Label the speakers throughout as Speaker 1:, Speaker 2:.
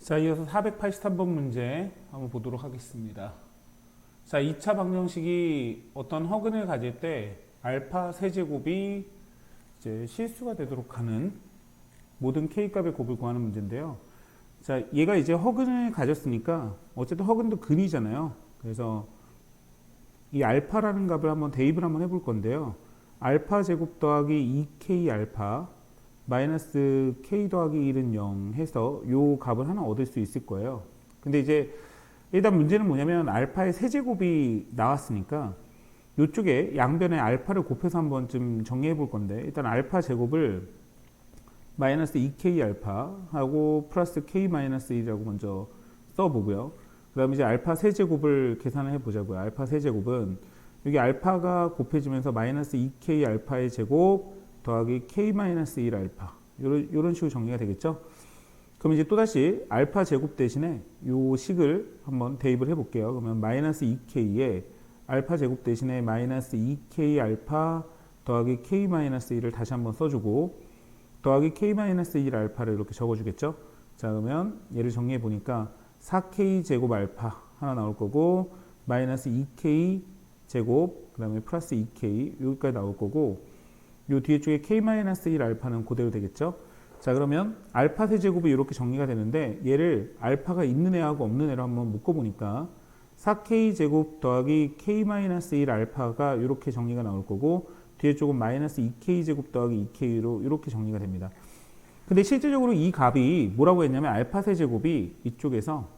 Speaker 1: 자, 이어서 483번 문제 한번 보도록 하겠습니다. 자, 2차 방정식이 어떤 허근을 가질 때 알파 세제곱이 이제 실수가 되도록 하는 모든 k값의 곱을 구하는 문제인데요. 자, 얘가 이제 허근을 가졌으니까 어쨌든 허근도 근이잖아요. 그래서 이 알파라는 값을 한번 대입을 한번 해볼 건데요. 알파 제곱 더하기 2k 알파 마이너스 k 더하기 1은 0 해서 요 값을 하나 얻을 수 있을 거예요. 근데 이제 일단 문제는 뭐냐면 알파의 세제곱이 나왔으니까 이쪽에 양변에 알파를 곱해서 한번 좀 정리해 볼 건데, 일단 알파 제곱을 마이너스 2k 알파 하고 플러스 k 마이너스 1이라고 먼저 써보고요. 그 다음에 이제 알파 세제곱을 계산을 해보자고요. 알파 세제곱은 여기 알파가 곱해지면서 마이너스 2k 알파의 제곱 더하기 k 마이너스 1 알파, 이런 식으로 정리가 되겠죠. 그럼 이제 또다시 알파 제곱 대신에 요 식을 한번 대입을 해볼게요. 그러면 마이너스 2k에 알파 제곱 대신에 마이너스 2k 알파 더하기 k 마이너스 1을 다시 한번 써주고 더하기 k 마이너스 1 알파를 이렇게 적어주겠죠. 자, 그러면 얘를 정리해 보니까 4k 제곱 알파 하나 나올 거고 마이너스 2k 제곱 그 다음에 플러스 2k 여기까지 나올 거고 요 뒤에 쪽에 k-1 알파는 그대로 되겠죠. 자, 그러면 알파 세제곱이 이렇게 정리가 되는데 얘를 알파가 있는 애하고 없는 애로 한번 묶어보니까 4k 제곱 더하기 k-1 알파가 이렇게 정리가 나올 거고 뒤에 쪽은 마이너스 2k 제곱 더하기 2k로 이렇게 정리가 됩니다. 근데 실제적으로 이 값이 뭐라고 했냐면 알파 세제곱이 이쪽에서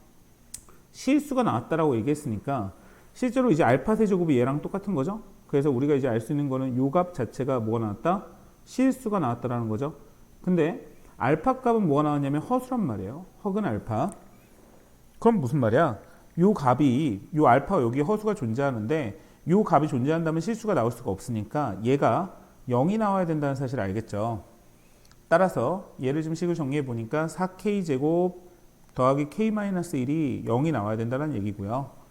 Speaker 1: 실수가 나왔다라고 얘기했으니까 실제로 이제 알파 세제곱이 얘랑 똑같은 거죠. 그래서 우리가 이제 알 수 있는 거는 요 값 자체가 뭐가 나왔다? 실수가 나왔다라는 거죠. 근데 알파 값은 뭐가 나왔냐면 허수란 말이에요. 허근 알파. 그럼 무슨 말이야? 요 값이 요 알파 여기 허수가 존재하는데 요 값이 존재한다면 실수가 나올 수가 없으니까 얘가 0이 나와야 된다는 사실을 알겠죠. 따라서 얘를 좀 식을 정리해 보니까 4k 제곱 더하기 k-1이 0이 나와야 된다는 얘기고요.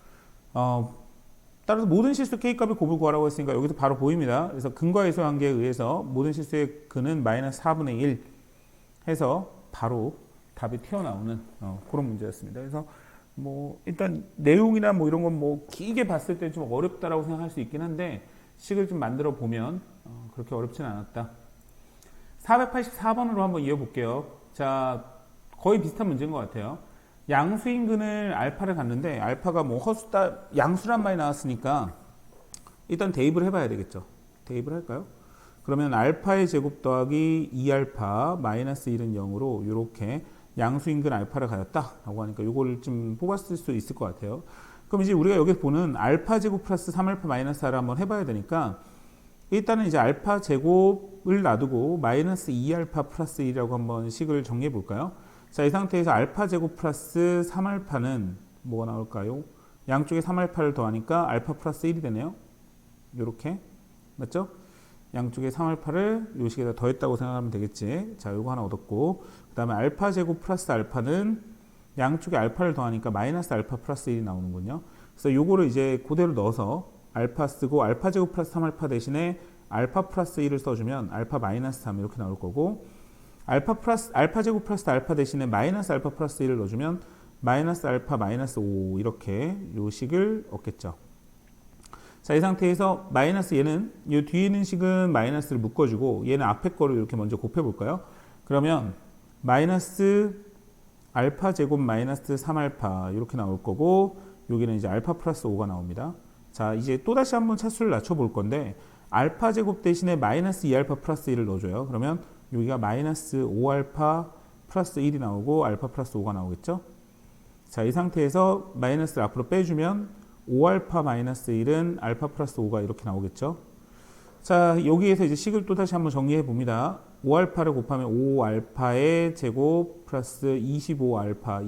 Speaker 1: 따라서 모든 실수 k값의 곱을 구하라고 했으니까 여기서 바로 보입니다. 그래서 근과 해소 관계에 의해서 모든 실수의 근은 마이너스 4분의 1 해서 바로 답이 튀어나오는 그런 문제였습니다. 그래서 뭐 일단 내용이나 뭐 이런 건 뭐 길게 봤을 때 좀 어렵다라고 생각할 수 있긴 한데 식을 좀 만들어 보면 그렇게 어렵진 않았다. 484번으로 한번 이어볼게요. 자, 거의 비슷한 문제인 것 같아요. 양수인근을 알파를 갔는데 알파가 뭐 허수다 양수란 말이 나왔으니까 일단 대입을 해봐야 되겠죠. 대입을 할까요? 그러면 알파의 제곱 더하기 2알파 마이너스 1은 0으로 이렇게 양수인근 알파를 가졌다라고 하니까 이걸 좀 뽑았을 수 있을 것 같아요. 그럼 이제 우리가 여기서 보는 알파 제곱 플러스 3알파 마이너스 4를 한번 해봐야 되니까 일단은 이제 알파 제곱을 놔두고 마이너스 2알파 플러스 1이라고 한번 식을 정리해 볼까요? 자, 이 상태에서 알파 제곱 플러스 3알파는 뭐가 나올까요? 양쪽에 3알파를 더하니까 알파 플러스 1이 되네요. 요렇게. 맞죠? 양쪽에 3알파를 요 식에다 더했다고 생각하면 되겠지. 자, 요거 하나 얻었고 그 다음에 알파 제곱 플러스 알파는 양쪽에 알파를 더하니까 마이너스 알파 플러스 1이 나오는군요. 그래서 요거를 이제 그대로 넣어서 알파 쓰고 알파 제곱 플러스 3알파 대신에 알파 플러스 1을 써주면 알파 마이너스 3 이렇게 나올 거고 알파 제곱 플러스 알파 대신에 마이너스 알파 플러스 1을 넣어주면 마이너스 알파 마이너스 5 이렇게 요 식을 얻겠죠. 자, 이 상태에서 마이너스 얘는 이 뒤에 있는 식은 마이너스를 묶어주고 얘는 앞에 거를 이렇게 먼저 곱해볼까요? 그러면 마이너스 알파 제곱 마이너스 3알파 이렇게 나올 거고 여기는 이제 알파 플러스 5가 나옵니다. 자, 이제 또다시 한번 차수를 낮춰볼 건데 알파 제곱 대신에 마이너스 2알파 플러스 1을 넣어줘요. 그러면 여기가 마이너스 5알파 플러스 1이 나오고 알파 플러스 5가 나오겠죠. 자, 이 상태에서 마이너스를 앞으로 빼주면 5알파 마이너스 1은 알파 플러스 5가 이렇게 나오겠죠. 자, 여기에서 이제 식을 또 다시 한번 정리해 봅니다. 5알파를 곱하면 5알파의 제곱 플러스 25알파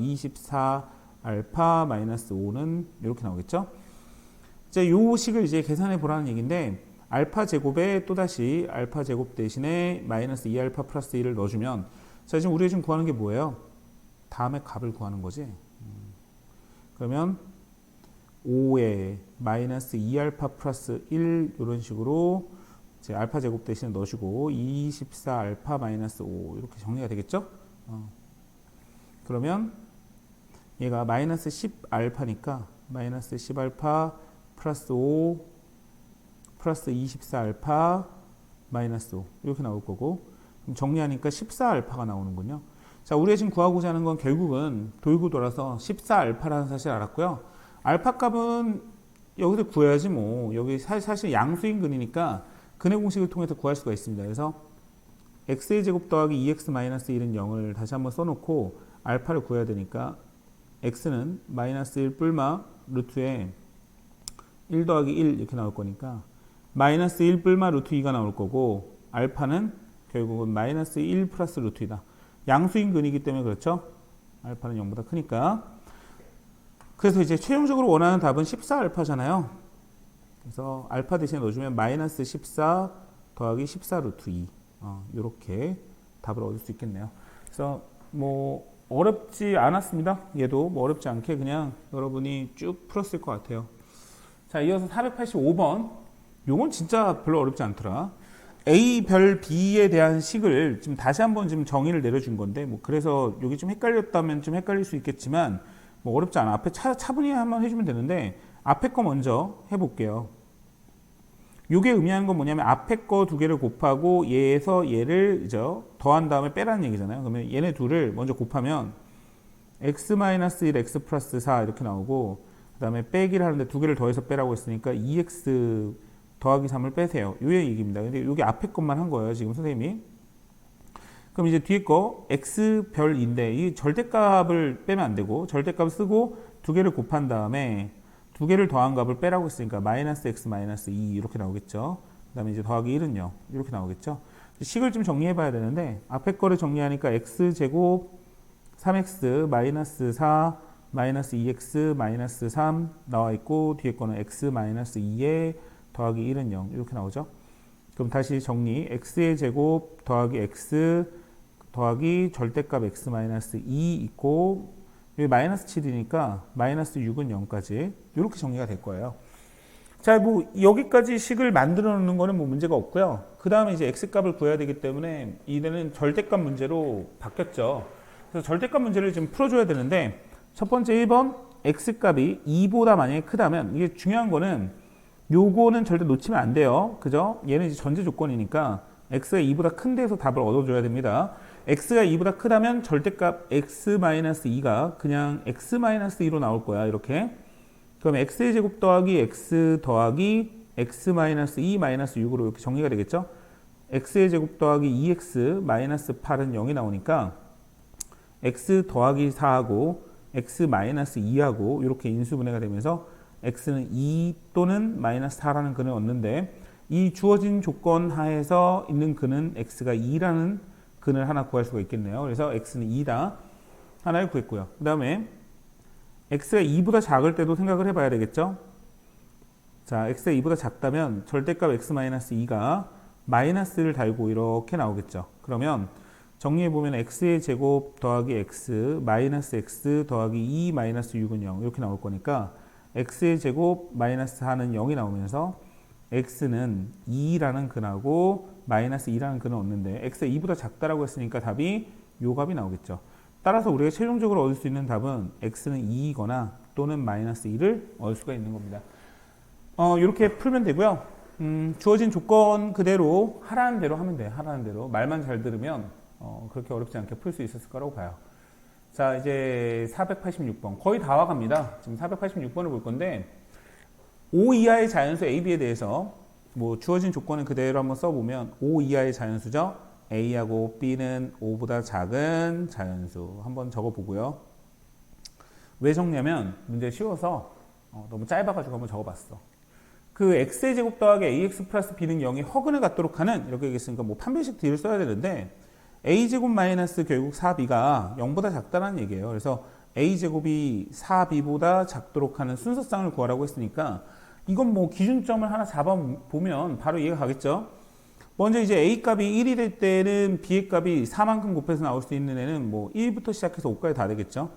Speaker 1: 24알파 마이너스 5는 이렇게 나오겠죠. 자, 요 식을 이제 계산해 보라는 얘기인데 알파 제곱에 또다시 알파 제곱 대신에 마이너스 2알파 플러스 1을 넣어주면 자, 지금 우리가 지금 구하는 게 뭐예요? 다음에 값을 구하는 거지. 그러면 5에 마이너스 2알파 플러스 1 이런 식으로 이제 알파 제곱 대신에 넣으시고 24알파 마이너스 5 이렇게 정리가 되겠죠? 그러면 얘가 마이너스 10알파니까 마이너스 10알파 플러스 5 플러스 24알파 마이너스 5 이렇게 나올 거고, 그럼 정리하니까 14알파가 나오는군요. 자, 우리가 지금 구하고자 하는 건 결국은 돌고 돌아서 14알파라는 사실을 알았고요. 알파 값은 여기서 구해야지 뭐. 여기 사실 양수인 근이니까 근의 공식을 통해서 구할 수가 있습니다. 그래서 x의 제곱 더하기 2x-1은 0을 다시 한번 써놓고 알파를 구해야 되니까 x는 마이너스 1 뿔마 루트에 1 더하기 1 이렇게 나올 거니까 마이너스 1 뿔마 루트 2가 나올 거고, 알파는 결국은 마이너스 1 플러스 루트 2다. 양수인 근이기 때문에 그렇죠. 알파는 0보다 크니까. 그래서 이제 최종적으로 원하는 답은 14알파잖아요. 그래서 알파 대신에 넣어주면 마이너스 14 더하기 14 루트 2. 이렇게 답을 얻을 수 있겠네요. 그래서 뭐 어렵지 않았습니다. 얘도 뭐 어렵지 않게 그냥 여러분이 쭉 풀었을 것 같아요. 자, 이어서 485번. 요건 진짜 별로 어렵지 않더라. A 별 B에 대한 식을 지금 다시 한번 지금 정의를 내려준 건데, 뭐 그래서 여기 좀 헷갈렸다면 좀 헷갈릴 수 있겠지만 뭐 어렵지 않아. 앞에 차분히 한번 해주면 되는데, 앞에 거 먼저 해볼게요. 요게 의미하는 건 뭐냐면 앞에 거 두 개를 곱하고 얘에서 얘를 더한 다음에 빼라는 얘기잖아요. 그러면 얘네 둘을 먼저 곱하면 x-1 x 플러스 4 이렇게 나오고, 그 다음에 빼기를 하는데 두 개를 더해서 빼라고 했으니까 2x 더하기 3을 빼세요. 요 얘기입니다. 근데 요게 앞에 것만 한 거예요, 지금 선생님이. 그럼 이제 뒤에 거 x 별인데 이 절대값을 빼면 안 되고, 절대값 쓰고 두 개를 곱한 다음에 두 개를 더한 값을 빼라고 했으니까 마이너스 x 마이너스 2 이렇게 나오겠죠. 그 다음에 이제 더하기 1은요. 이렇게 나오겠죠. 식을 좀 정리해 봐야 되는데, 앞에 거를 정리하니까 x제곱 3x 마이너스 4 마이너스 2x 마이너스 3 나와 있고, 뒤에 거는 x 마이너스 2에 더하기 1은 0 이렇게 나오죠. 그럼 다시 정리. x의 제곱 더하기 x 더하기 절대값 x 마이너스 2 있고, 여기 마이너스 7이니까 마이너스 6은 0까지 이렇게 정리가 될 거예요. 자, 뭐 여기까지 식을 만들어 놓는 거는 뭐 문제가 없고요. 그 다음에 이제 x 값을 구해야 되기 때문에 이제는 절대값 문제로 바뀌었죠. 그래서 절대값 문제를 지금 풀어줘야 되는데, 첫 번째 1번 x 값이 2보다 만약에 크다면, 이게 중요한 거는 요거는 절대 놓치면 안 돼요. 그죠? 얘는 이제 전제 조건이니까 x가 2보다 큰 데서 답을 얻어줘야 됩니다. x가 2보다 크다면 절대값 x-2가 그냥 x-2로 나올 거야. 이렇게. 그럼 x의 제곱 더하기 x 더하기 x-2-6으로 이렇게 정리가 되겠죠? x의 제곱 더하기 2x-8은 0이 나오니까 x 더하기 4하고 x-2하고 이렇게 인수분해가 되면서 x는 2 또는 마이너스 4라는 근을 얻는데, 이 주어진 조건 하에서 있는 근은 x가 2라는 근을 하나 구할 수가 있겠네요. 그래서 x는 2다 하나를 구했고요. 그 다음에 x가 2보다 작을 때도 생각을 해봐야 되겠죠. 자, x가 2보다 작다면 절대값 x-2가 마이너스를 달고 이렇게 나오겠죠. 그러면 정리해보면 x의 제곱 더하기 x 마이너스 x 더하기 2 마이너스 6은 0 이렇게 나올 거니까 x의 제곱 마이너스 4는 0이 나오면서 x는 2라는 근하고 마이너스 2라는 근을 얻는데, x가 2보다 작다라고 했으니까 답이 요 값이 나오겠죠. 따라서 우리가 최종적으로 얻을 수 있는 답은 x는 2이거나 또는 마이너스 2를 얻을 수가 있는 겁니다. 이렇게 풀면 되고요. 주어진 조건 그대로 하라는 대로 하면 돼요. 하라는 대로. 말만 잘 들으면 그렇게 어렵지 않게 풀 수 있었을 거라고 봐요. 자, 이제 486번. 거의 다 와갑니다. 지금 486번을 볼 건데, 5 이하의 자연수 AB에 대해서 뭐 주어진 조건은 그대로 한번 써보면 5 이하의 자연수죠. A하고 B는 5보다 작은 자연수. 한번 적어보고요. 왜 적냐면 문제 쉬워서 너무 짧아가지고 한번 적어봤어. 그 x의 제곱 더하기 ax 플러스 b는 0이 허근을 갖도록 하는, 이렇게 얘기했으니까 뭐 판별식 D를 써야 되는데, a제곱 마이너스 결국 4b가 0보다 작다는 얘기예요. 그래서 a제곱이 4b보다 작도록 하는 순서쌍을 구하라고 했으니까 이건 뭐 기준점을 하나 잡아보면 바로 이해가 가겠죠. 먼저 이제 a 값이 1이 될 때는 b의 값이 4만큼 곱해서 나올 수 있는 애는 뭐 1부터 시작해서 5까지 다 되겠죠.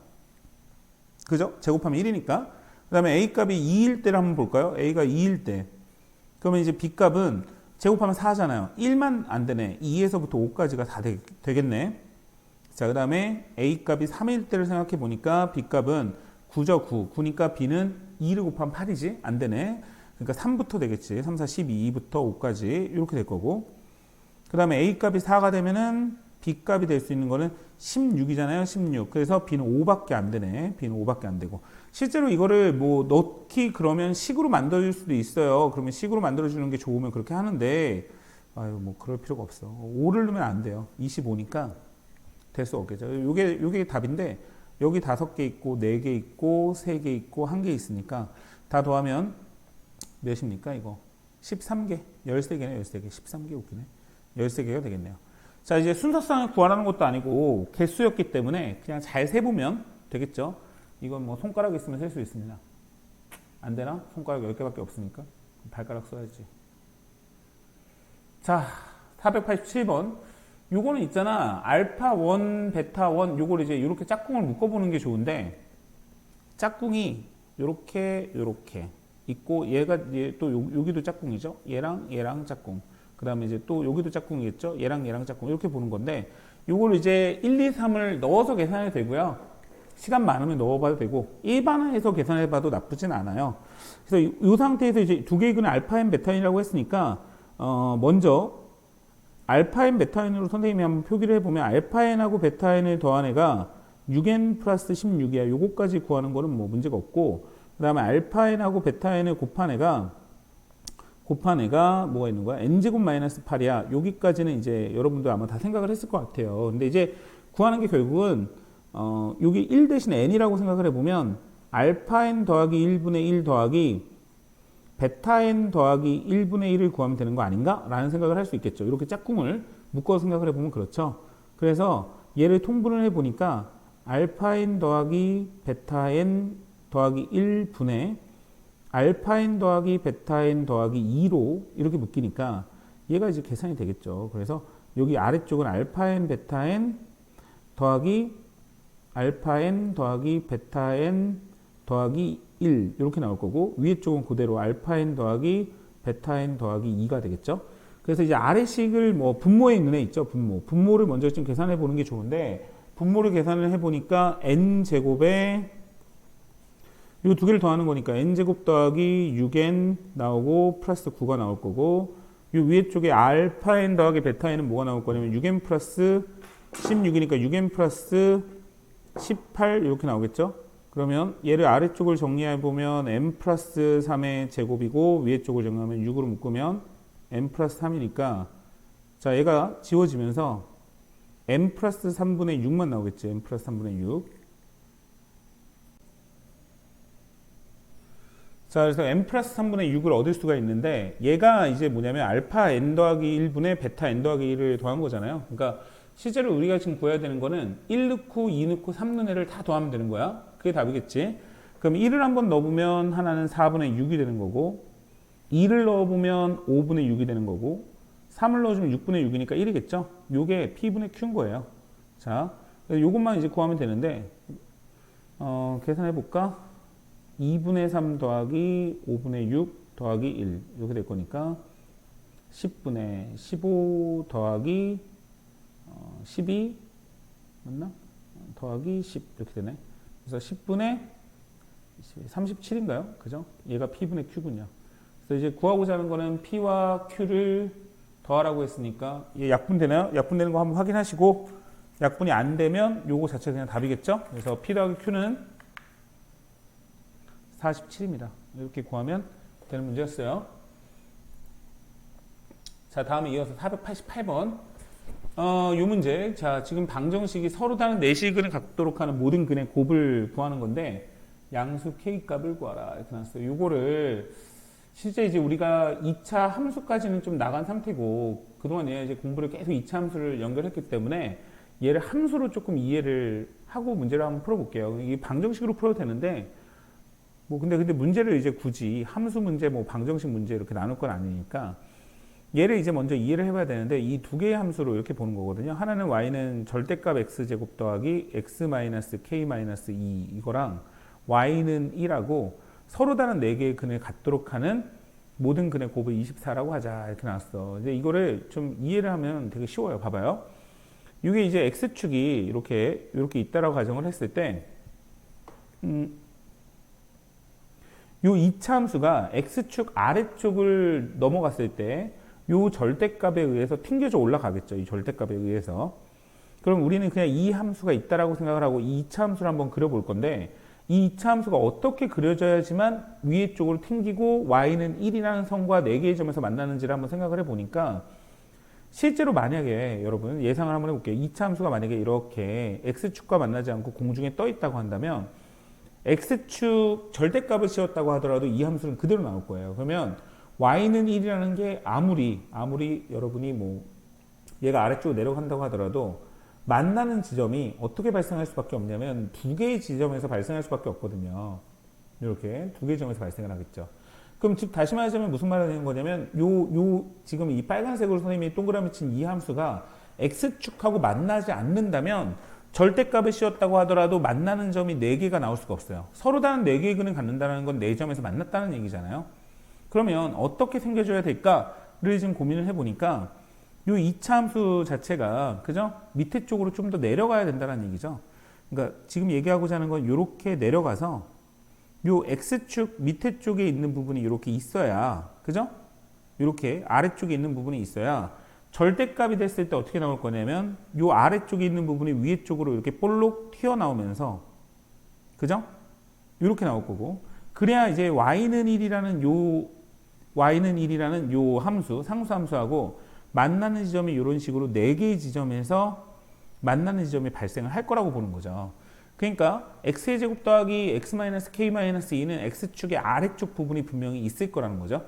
Speaker 1: 그죠? 제곱하면 1이니까. 그 다음에 a 값이 2일 때를 한번 볼까요? a가 2일 때. 그러면 이제 b 값은 제곱하면 4잖아요. 1만 안 되네. 2에서부터 5까지가 다 되겠네. 자, 그 다음에 A 값이 3일 때를 생각해 보니까 B 값은 9죠, 9. 9니까 B는 2를 곱하면 8이지? 안 되네. 그러니까 3부터 되겠지. 3, 4, 12부터 5까지 이렇게 될 거고. 그 다음에 A 값이 4가 되면은 B 값이 될 수 있는 거는 16이잖아요. 16. 그래서 B는 5밖에 안 되네. B는 5밖에 안 되고. 실제로 이거를 뭐 넣기 그러면 식으로 만들어줄 수도 있어요. 그러면 식으로 만들어주는 게 좋으면 그렇게 하는데, 아유, 뭐 그럴 필요가 없어. 5를 넣으면 안 돼요. 25니까 될 수 없겠죠. 요게 답인데, 여기 5개 있고, 4개 있고, 3개 있고, 1개 있으니까 다 더하면 몇입니까, 이거? 13개. 13개네, 13개. 13개 웃기네. 13개가 되겠네요. 자, 이제 순서상을 구하라는 것도 아니고 개수였기 때문에 그냥 잘 세보면 되겠죠. 이건 뭐 손가락 있으면 셀 수 있습니다. 안 되나? 손가락 10개밖에 없으니까. 발가락 써야지. 자, 487번. 요거는 있잖아. 알파 1, 베타 1, 요걸 이제 이렇게 짝꿍을 묶어보는 게 좋은데, 짝꿍이 요렇게 있고, 얘 또 여기도 짝꿍이죠. 얘랑 짝꿍. 그 다음에 이제 또 여기도 짝꿍이겠죠. 얘랑 짝꿍. 이렇게 보는 건데, 요걸 이제 1, 2, 3을 넣어서 계산해도 되고요. 시간 많으면 넣어봐도 되고, 일반화해서 계산해봐도 나쁘진 않아요. 그래서 이 상태에서 이제 두 개의 근의 알파인, 베타인이라고 했으니까, 먼저, 알파인, 베타인으로 선생님이 한번 표기를 해보면, 알파인하고 베타인을 더한 애가 6n 플러스 16이야. 요거까지 구하는 거는 뭐 문제가 없고, 그 다음에 알파인하고 베타인을 곱한 애가 뭐가 있는 거야? n제곱 마이너스 8이야. 여기까지는 이제 여러분도 아마 다 생각을 했을 것 같아요. 근데 이제 구하는 게 결국은 여기 1 대신 n이라고 생각을 해보면 알파 n 더하기 1분의 1 더하기 베타 n 더하기 1분의 1을 구하면 되는 거 아닌가? 라는 생각을 할 수 있겠죠. 이렇게 짝꿍을 묶어서 생각을 해보면 그렇죠. 그래서 얘를 통분을 해보니까 알파 n 더하기 베타 n 더하기 1분의 알파 n 더하기 베타 n 더하기 2로 이렇게 묶이니까 얘가 이제 계산이 되겠죠. 그래서 여기 아래쪽은 알파 n 베타 n 더하기 알파 n 더하기 베타 n 더하기 1 이렇게 나올 거고, 위에 쪽은 그대로 알파 n 더하기 베타 n 더하기 2가 되겠죠. 그래서 이제 아래식을 뭐 분모에 있는 애 있죠. 분모를 먼저 좀 계산해 보는 게 좋은데, 분모를 계산을 해 보니까 n제곱에 이 두 개를 더하는 거니까 n제곱 더하기 6n 나오고 플러스 9가 나올 거고, 이 위에 쪽에 알파 n 더하기 베타 n은 뭐가 나올 거냐면 6n 플러스 16이니까 6n 플러스 18 이렇게 나오겠죠. 그러면 얘를 아래쪽을 정리해보면 n 플러스 3의 제곱이고, 위에 쪽을 정리하면 6으로 묶으면 n 플러스 3이니까, 자, 얘가 지워지면서 n 플러스 3분의 6만 나오겠지. n 플러스 3분의 6. 자, 그래서 n 플러스 3분의 6을 얻을 수가 있는데, 얘가 이제 뭐냐면 알파 n 더하기 1분의 베타 n 더하기 1을 더한 거잖아요. 그러니까 실제로 우리가 지금 구해야 되는 거는 1 넣고 2 넣고 3 넣은 애를 다 더하면 되는 거야. 그게 답이겠지. 그럼 1을 한번 넣어보면 하나는 4분의 6이 되는 거고, 2를 넣어보면 5분의 6이 되는 거고, 3을 넣어주면 6분의 6이니까 1이겠죠. 요게 P분의 Q인 거예요. 자, 요것만 이제 구하면 되는데, 계산해볼까? 2분의 3 더하기 5분의 6 더하기 1 이렇게 될 거니까 10분의 15 더하기 12 맞나? 더하기 10 이렇게 되네. 그래서 10분의 37인가요? 그죠? 얘가 P분의 Q군요. 그래서 이제 구하고자 하는 거는 P와 Q를 더하라고 했으니까 얘 약분되나요? 약분되는 거 한번 확인하시고, 약분이 안 되면 요거 자체가 그냥 답이겠죠? 그래서 P 더하기 Q는 47입니다. 이렇게 구하면 되는 문제였어요. 자, 다음에 이어서 488번. 이 문제. 자, 지금 방정식이 서로 다른 내실근을 갖도록 하는 모든 근의 곱을 구하는 건데, 양수 K 값을 구하라. 이렇게 나왔어요. 요거를 실제 이제 우리가 2차 함수까지는 좀 나간 상태고, 그동안 얘 이제 공부를 계속 2차 함수를 연결했기 때문에 얘를 함수로 조금 이해를 하고 문제를 한번 풀어볼게요. 이게 방정식으로 풀어도 되는데, 뭐 근데 문제를 이제 굳이 함수 문제, 뭐 방정식 문제 이렇게 나눌 건 아니니까 얘를 이제 먼저 이해를 해봐야 되는데, 이 두 개의 함수로 이렇게 보는 거거든요. 하나는 y는 절대값 x제곱 더하기 x 마이너스 k 마이너스 2 이거랑 y는 1하고 서로 다른 4개의 근을 갖도록 하는 모든 근의 곱을 24라고 하자 이렇게 나왔어. 이제 이거를 좀 이해를 하면 되게 쉬워요. 봐봐요. 이게 이제 x축이 이렇게 있다라고 가정을 했을 때, 요 이차 함수가 x축 아래쪽을 넘어갔을 때, 요 절대값에 의해서 튕겨져 올라가겠죠. 이 절대값에 의해서. 그럼 우리는 그냥 이 함수가 있다라고 생각을 하고 이 이차 함수를 한번 그려볼 건데, 이 이차 함수가 어떻게 그려져야지만 위에 쪽으로 튕기고 y는 1이라는 선과 4개의 점에서 만나는지를 한번 생각을 해보니까, 실제로 만약에 여러분 예상을 한번 해볼게요. 이차 함수가 만약에 이렇게 x축과 만나지 않고 공중에 떠 있다고 한다면 x축 절대값을 씌웠다고 하더라도 이 함수는 그대로 나올 거예요. 그러면 y는 1이라는 게 아무리 여러분이 뭐 얘가 아래쪽으로 내려간다고 하더라도 만나는 지점이 어떻게 발생할 수밖에 없냐면 두 개의 지점에서 발생할 수밖에 없거든요. 이렇게 두 개의 지점에서 발생을 하겠죠. 그럼 즉 다시 말하자면 무슨 말을 하는 거냐면 지금 이 빨간색으로 선생님이 동그라미 친 이 함수가 x축하고 만나지 않는다면 절대값을 씌웠다고 하더라도 만나는 점이 4개가 나올 수가 없어요. 서로 다른 4개의 근을 갖는다는 건 4점에서 만났다는 얘기잖아요. 그러면 어떻게 생겨줘야 될까를 지금 고민을 해보니까 이 2차 함수 자체가 그죠? 밑에 쪽으로 좀 더 내려가야 된다는 얘기죠. 그러니까 지금 얘기하고자 하는 건 이렇게 내려가서 요 x축 밑에 쪽에 있는 부분이 이렇게 있어야 그죠? 이렇게 아래쪽에 있는 부분이 있어야 절대값이 됐을 때 어떻게 나올 거냐면 요 아래쪽에 있는 부분이 위에 쪽으로 이렇게 볼록 튀어나오면서 그죠? 이렇게 나올 거고 그래야 이제 y는 1이라는 요 함수 상수 함수하고 만나는 지점이 이런 식으로 4개의 지점에서 만나는 지점이 발생을 할 거라고 보는 거죠. 그러니까 x의 제곱 더하기 x-k-2는 x축의 아래쪽 부분이 분명히 있을 거라는 거죠.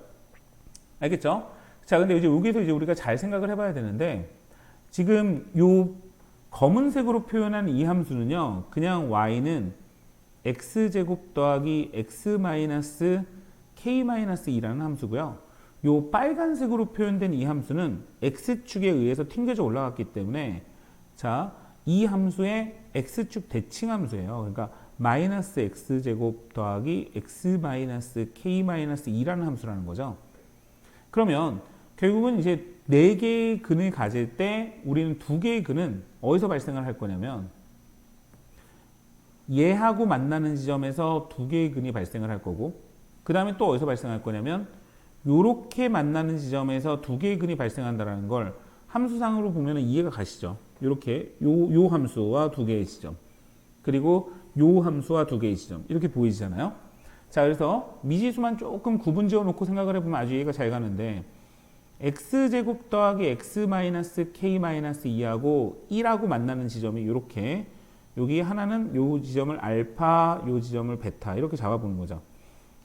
Speaker 1: 알겠죠? 자, 근데 이제 여기서 이제 우리가 잘 생각을 해봐야 되는데 지금 요 검은색으로 표현한 이 함수는요, 그냥 y는 x제곱 더하기 x-k-2라는 함수고요. 요 빨간색으로 표현된 이 함수는 x축에 의해서 튕겨져 올라갔기 때문에 자, 이 함수의 x축 대칭 함수예요. 그러니까 마이너스 x제곱 더하기 x-k-2라는 함수라는 거죠. 그러면 결국은 이제 4개의 근을 가질 때 우리는 2개의 근은 어디서 발생을 할 거냐면 얘하고 만나는 지점에서 2개의 근이 발생을 할 거고 그 다음에 또 어디서 발생할 거냐면 요렇게 만나는 지점에서 2개의 근이 발생한다는 걸 함수상으로 보면 이해가 가시죠. 이렇게 요 함수와 2개의 지점 그리고 요 함수와 2개의 지점 이렇게 보이잖아요. 자, 그래서 미지수만 조금 구분 지어 놓고 생각을 해보면 아주 이해가 잘 가는데 x제곱 더하기 x-k-2하고 1하고 만나는 지점이 이렇게 여기 하나는 요 지점을 알파, 요 지점을 베타 이렇게 잡아보는 거죠.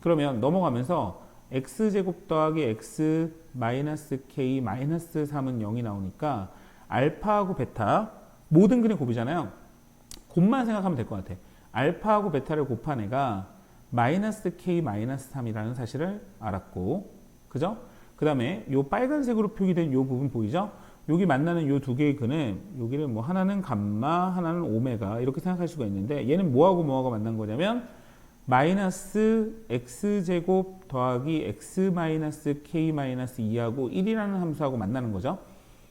Speaker 1: 그러면 넘어가면서 x제곱 더하기 x-k-3은 0이 나오니까 알파하고 베타 모든 근의 곱이잖아요. 곱만 생각하면 될 것 같아. 알파하고 베타를 곱한 애가 마이너스 k 마이너스 3이라는 사실을 알았고 그죠? 그 다음에 요 빨간색으로 표기된 요 부분 보이죠? 여기 만나는 요 2개의 근은 여기를 뭐 하나는 감마 하나는 오메가 이렇게 생각할 수가 있는데 얘는 뭐하고 만난 거냐면 마이너스 x제곱 더하기 x-k-2하고 1이라는 함수하고 만나는 거죠.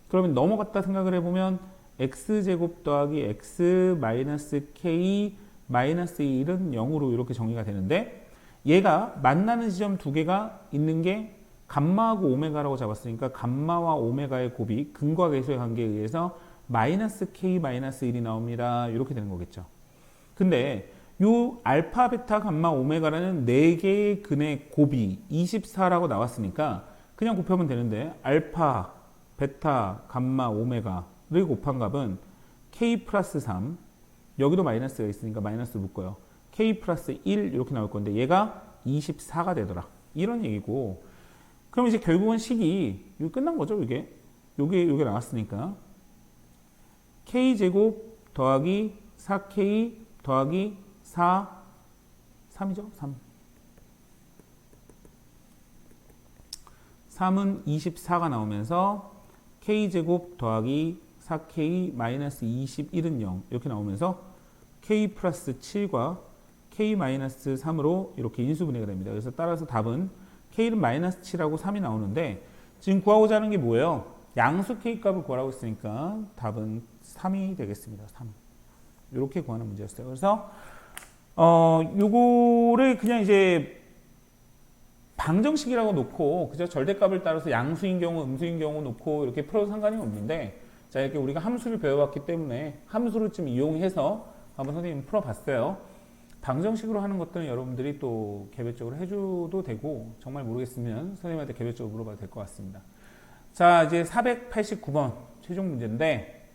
Speaker 1: 그러면 넘어갔다 생각을 해보면 x제곱 더하기 x-k-1은 0으로 이렇게 정의가 되는데 얘가 만나는 지점 2개가 있는 게 감마하고 오메가라고 잡았으니까 감마와 오메가의 곱이 근과 계수의 관계에 의해서 마이너스 k 마이너스 1이 나옵니다. 이렇게 되는 거겠죠. 근데 요 알파, 베타, 감마, 오메가라는 4개의 근의 곱이 24라고 나왔으니까 그냥 곱하면 되는데 알파, 베타, 감마, 오메가를 곱한 값은 k 플러스 3 여기도 마이너스가 있으니까 마이너스 묶어요. k 플러스 1 이렇게 나올 건데 얘가 24가 되더라. 이런 얘기고 그럼 이제 결국은 식이 이거 끝난 거죠. 요게 나왔으니까 k제곱 더하기 4k 더하기 3이죠. 3은 24가 나오면서 k제곱 더하기 4k 마이너스 21은 0 이렇게 나오면서 k 플러스 7과 k 마이너스 3으로 이렇게 인수분해가 됩니다. 그래서 따라서 답은 k는 마이너스 7하고 3이 나오는데 지금 구하고자 하는 게 뭐예요? 양수 k 값을 구하라고 했으니까 답은 3이 되겠습니다. 3. 이렇게 구하는 문제였어요. 그래서 요거를 그냥 이제 방정식이라고 놓고 그죠? 절대값을 따라서 양수인 경우, 음수인 경우 놓고 이렇게 풀어도 상관이 없는데 자 이렇게 우리가 함수를 배워왔기 때문에 함수를 좀 이용해서 한번 선생님 풀어봤어요. 방정식으로 하는 것들은 여러분들이 또 개별적으로 해줘도 되고 정말 모르겠으면 선생님한테 개별적으로 물어봐도 될 것 같습니다. 자 이제 489번 최종 문제인데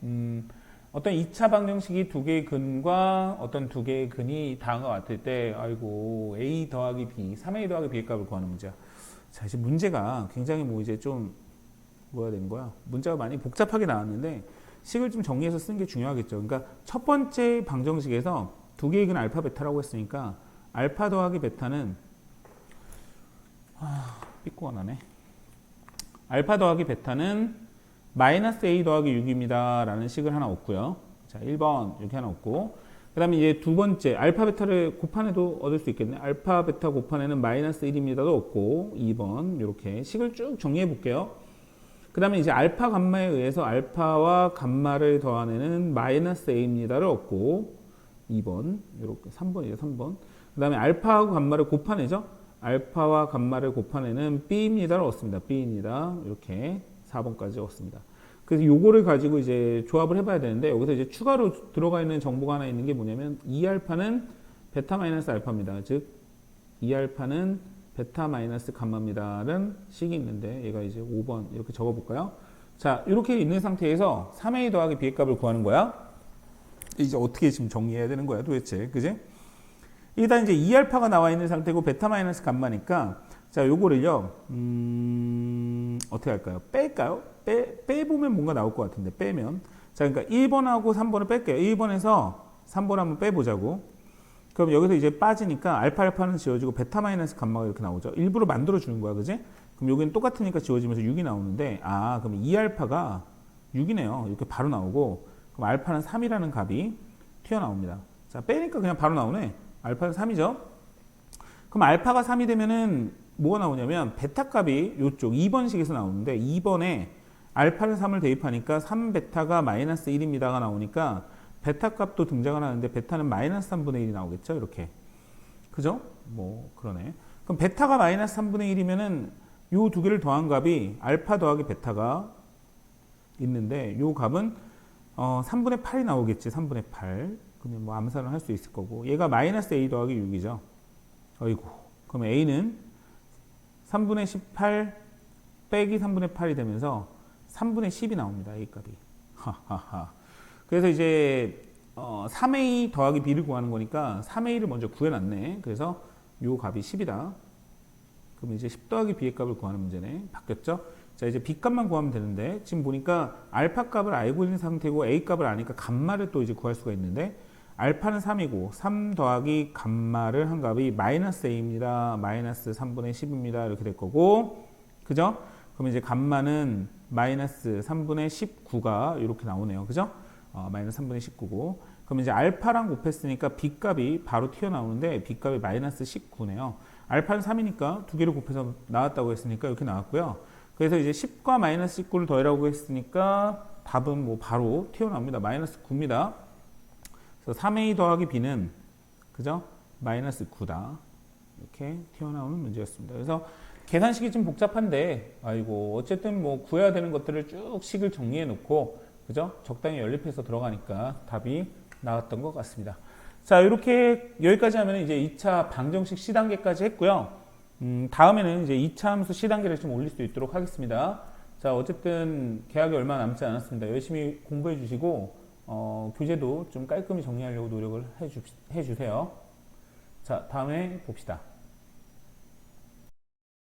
Speaker 1: 어떤 2차 방정식이 두 개의 근과 어떤 두 개의 근이 다음과 같을 때 아이고 a 더하기 b 3a 더하기 b의 값을 구하는 문제야. 자 이제 문제가 굉장히 뭐 이제 좀 뭐야 되는 거야. 문제가 많이 복잡하게 나왔는데 식을 좀 정리해서 쓰는 게 중요하겠죠. 그러니까 첫 번째 방정식에서 두 개의 근 알파 베타라고 했으니까 알파 더하기 베타는 삐꾸가 나네. 알파 더하기 베타는 마이너스 a 더하기 6입니다 라는 식을 하나 얻고요. 자 1번 이렇게 하나 얻고 그 다음에 이제 두 번째 알파 베타를 곱한해도 얻을 수 있겠네. 알파 베타 곱한해는 마이너스 1입니다도 얻고 2번 이렇게 식을 쭉 정리해 볼게요. 그 다음에 이제 알파 감마에 의해서 알파와 감마를 더하는 마이너스 a입니다를 얻고 2번 이렇게 3번이죠. 3번 그 다음에 알파하고 감마를 곱하내죠. 알파와 감마를 곱하내는 b입니다를 얻습니다. b입니다. 이렇게 4번까지 얻습니다. 그래서 요거를 가지고 이제 조합을 해봐야 되는데 여기서 이제 추가로 들어가 있는 정보가 하나 있는 게 뭐냐면 2알파는 베타 마이너스 알파입니다. 즉 2알파는 베타 마이너스 감마입니다라는 식이 있는데 얘가 이제 5번 이렇게 적어볼까요? 자 이렇게 있는 상태에서 3a 더하기 b의 값을 구하는 거야. 이제 어떻게 지금 정리해야 되는 거야 도대체, 그지? 일단 이제 2알파가 나와 있는 상태고 베타 마이너스 감마니까 자 요거를요 어떻게 할까요? 뺄까요? 빼보면 뭔가 나올 것 같은데 빼면 자 그러니까 1번하고 3번을 뺄게요. 1번에서 3번 한번 빼보자고. 그럼 여기서 이제 빠지니까 알파는 지워지고 베타 마이너스 감마가 이렇게 나오죠. 일부러 만들어 주는 거야, 그지? 그럼 여기는 똑같으니까 지워지면서 6이 나오는데 그럼 2알파가 6이네요. 이렇게 바로 나오고 그럼 알파는 3이라는 값이 튀어나옵니다. 자 빼니까 그냥 바로 나오네. 알파는 3이죠. 그럼 알파가 3이 되면은 뭐가 나오냐면 베타 값이 이쪽 2번식에서 나오는데 2번에 알파는 3을 대입하니까 3베타가 마이너스 1입니다가 나오니까 베타 값도 등장을 하는데 베타는 마이너스 3분의 1이 나오겠죠. 이렇게. 그죠? 뭐 그러네. 그럼 베타가 마이너스 3분의 1이면은 요 두 개를 더한 값이 알파 더하기 베타가 있는데 요 값은 3분의 8이 나오겠지. 3분의 8. 그러면 뭐 암산을 할 수 있을 거고 얘가 마이너스 a 더하기 6이죠. 어이구. 그럼 a는 3분의 18 빼기 3분의 8이 되면서 3분의 10이 나옵니다. a 값이. 하하하. 그래서 이제 3a 더하기 b를 구하는 거니까 3a를 먼저 구해놨네. 그래서 요 값이 10이다. 그럼 이제 10 더하기 b의 값을 구하는 문제네. 바뀌었죠? 자 이제 b 값만 구하면 되는데 지금 보니까 알파 값을 알고 있는 상태고 a 값을 아니까 감마를 또 이제 구할 수가 있는데 알파는 3이고 3 더하기 감마를 한 값이 마이너스 a입니다. 마이너스 3분의 10입니다. 이렇게 될 거고 그죠? 그럼 이제 감마는 마이너스 3분의 19가 이렇게 나오네요. 그죠? 마이너스 3분의 19고 그럼 이제 알파랑 곱했으니까 b값이 바로 튀어나오는데 b값이 마이너스 19네요. 알파는 3이니까 두 개를 곱해서 나왔다고 했으니까 이렇게 나왔고요. 그래서 이제 10과 마이너스 19를 더하라고 했으니까 답은 뭐 바로 튀어나옵니다. 마이너스 9입니다. 그래서 3a 더하기 b는 그죠? 마이너스 9다. 이렇게 튀어나오는 문제였습니다. 그래서 계산식이 좀 복잡한데 아이고 어쨌든 뭐 구해야 되는 것들을 쭉 식을 정리해 놓고 그죠? 적당히 연립해서 들어가니까 답이 나왔던 것 같습니다. 자 이렇게 여기까지 하면 이제 2차 방정식 C단계까지 했고요. 다음에는 이제 2차 함수 C단계를 좀 올릴 수 있도록 하겠습니다. 자 어쨌든 개학이 얼마 남지 않았습니다. 열심히 공부해 주시고 교재도 좀 깔끔히 정리하려고 노력을 해 주세요. 자 다음에 봅시다.